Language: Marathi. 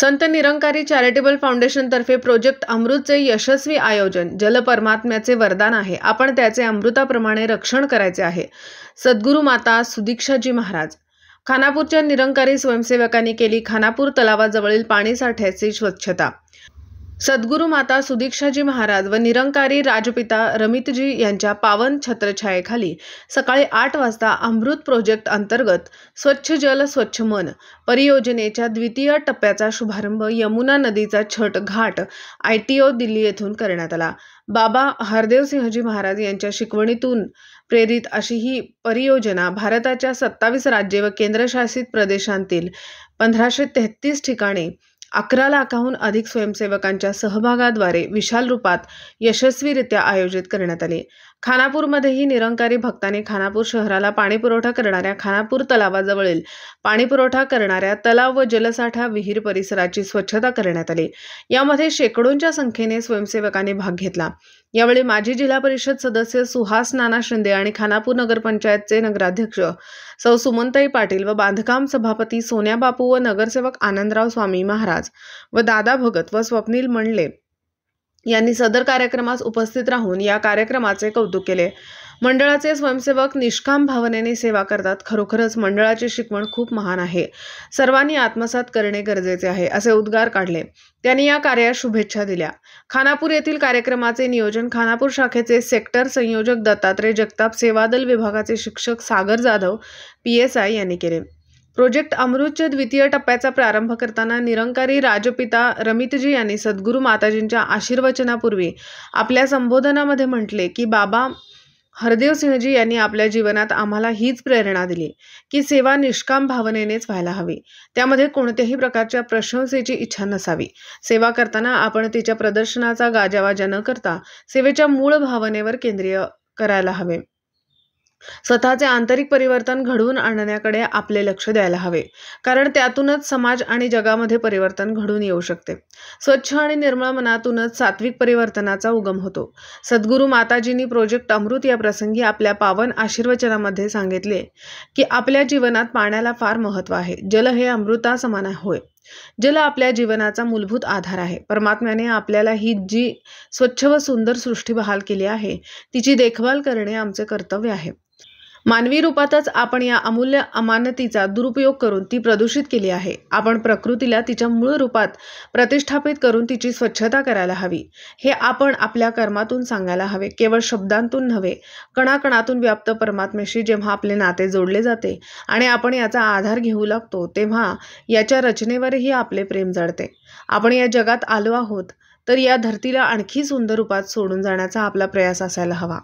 संत निरंकारी चॅरिटेबल फाउंडेशनतर्फे प्रोजेक्ट अमृतचे यशस्वी आयोजन. जल परमात्म्याचे वरदान आहे, आपण त्याचे अमृताप्रमाणे रक्षण करायचे आहे. सद्गुरू माता सुदीक्षाजी महाराज. खानापूरच्या निरंकारी स्वयंसेवकांनी केली खानापूर तलावाजवळील पाणीसाठ्याची स्वच्छता. सद्गुरू माता सुदीक्षाजी महाराज व निरंकारी राजपिता रमितजी यांच्या पावन छत्रछायेखाली सकाळी 8 वाजता अमृत प्रोजेक्ट अंतर्गत स्वच्छ जल स्वच्छ मन परियोजनेच्या द्वितीय टप्प्याचा शुभारंभ यमुना नदीचा छठ घाट ITO दिल्ली येथून करण्यात आला. बाबा हरदेवसिंहजी महाराज यांच्या शिकवणीतून प्रेरित अशी ही परियोजना भारताच्या 27 राज्ये व केंद्रशासित प्रदेशांतील 1533 ठिकाणी 11 लाखाहून अधिक स्वयंसेवकांच्या सहभागाद्वारे विशाल रूपात यशस्वीरित्या आयोजित करण्यात आली. खानापूरमध्येही निरंकारी भक्तांनी खानापूर शहराला पाणीपुरवठा करणाऱ्या खानापूर तलावाजवळील पाणीपुरवठा करणाऱ्या तलाव व जलसाठा विहीर परिसराची स्वच्छता करण्यात आली. यामध्ये शेकडोंच्या संख्येने स्वयंसेवकांनी भाग घेतला. यावेळी माजी जिल्हा परिषद सदस्य सुहास नाना शिंदे आणि खानापूर नगरपंचायतचे नगराध्यक्ष सौ सुमनताई पाटील व बांधकाम सभापती सोन्या बापू व नगरसेवक आनंदराव स्वामी महाराज व दादा भगत व स्वप्नील मंडले यांनी सदर कार्यक्रमास उपस्थित राहून या कार्यक्रमाचे कौतुक केले. मंडळाचे स्वयंसेवक निष्काम भावनेने सेवा करतात. खरोखरच मंडळाची शिकवण खूप महान आहे. सर्वांनी आत्मसात करणे गरजेचे आहे, असे उद्गार काढले. त्यांनी या कार्यास शुभेच्छा दिल्या. खानापूर येथील कार्यक्रमाचे नियोजन खानापूर शाखेचे सेक्टर संयोजक दत्तात्रय जगताप, सेवादल विभागाचे शिक्षक सागर जाधव PSI यांनी केले. प्रोजेक्ट अमृतच्या द्वितीय टप्प्याचा प्रारंभ करताना निरंकारी राजपिता रमितजी यांनी सद्गुरू माताजींच्या आशीर्वचनापूर्वी आपल्या संबोधनामध्ये म्हटले की बाबा हरदेवसिंहजी यांनी आपल्या जीवनात आम्हाला हीच प्रेरणा दिली की सेवा निष्काम भावनेनेच व्हायला हवी. त्यामध्ये कोणत्याही प्रकारच्या प्रशंसेची इच्छा नसावी. सेवा करताना आपण तिच्या प्रदर्शनाचा गाजावाजा न करता सेवेच्या मूळ भावनेवर केंद्रीय करायला हवे. स्वतःचे आंतरिक परिवर्तन घडवून आणण्याकडे आपले लक्ष द्यायला हवे, कारण त्यातूनच समाज आणि जगामध्ये परिवर्तन घडून येऊ शकते. स्वच्छ आणि निर्मळ मनातूनच सात्विक परिवर्तनाचा उगम होतो. सद्गुरू माताजींनी प्रोजेक्ट अमृत या प्रसंगी आपल्या पावन आशीर्वचनामध्ये सांगितले की आपल्या जीवनात पाण्याला फार महत्त्व आहे. जल हे अमृता समान होय. जल आपल्या जीवनाचा मूलभूत आधार आहे. परमात्म्याने आपल्याला ही जी स्वच्छ व सुंदर सृष्टी बहाल केली आहे, तिची देखभाल करणे आमचे कर्तव्य आहे. मानवी रूपातच आपण या अमूल्य अमानतीचा दुरुपयोग करून ती प्रदूषित केली आहे. आपण प्रकृतीला तिच्या मूळ रूपात प्रतिष्ठापित करून तिची स्वच्छता करायला हवी. हे आपण आपल्या कर्मातून सांगायला हवे, केवळ शब्दांतून नव्हे. कणाकणातून व्याप्त परमात्म्याशी जेव्हा आपले नाते जोडले जाते आणि आपण याचा आधार घेऊ लागतो, तेव्हा याच्या रचनेवरही आपले प्रेम जडते. आपण या जगात आलो आहोत तर या धरतीला आणखी सुंदर रूपात सोडून जाण्याचा आपला प्रयास असायला हवा.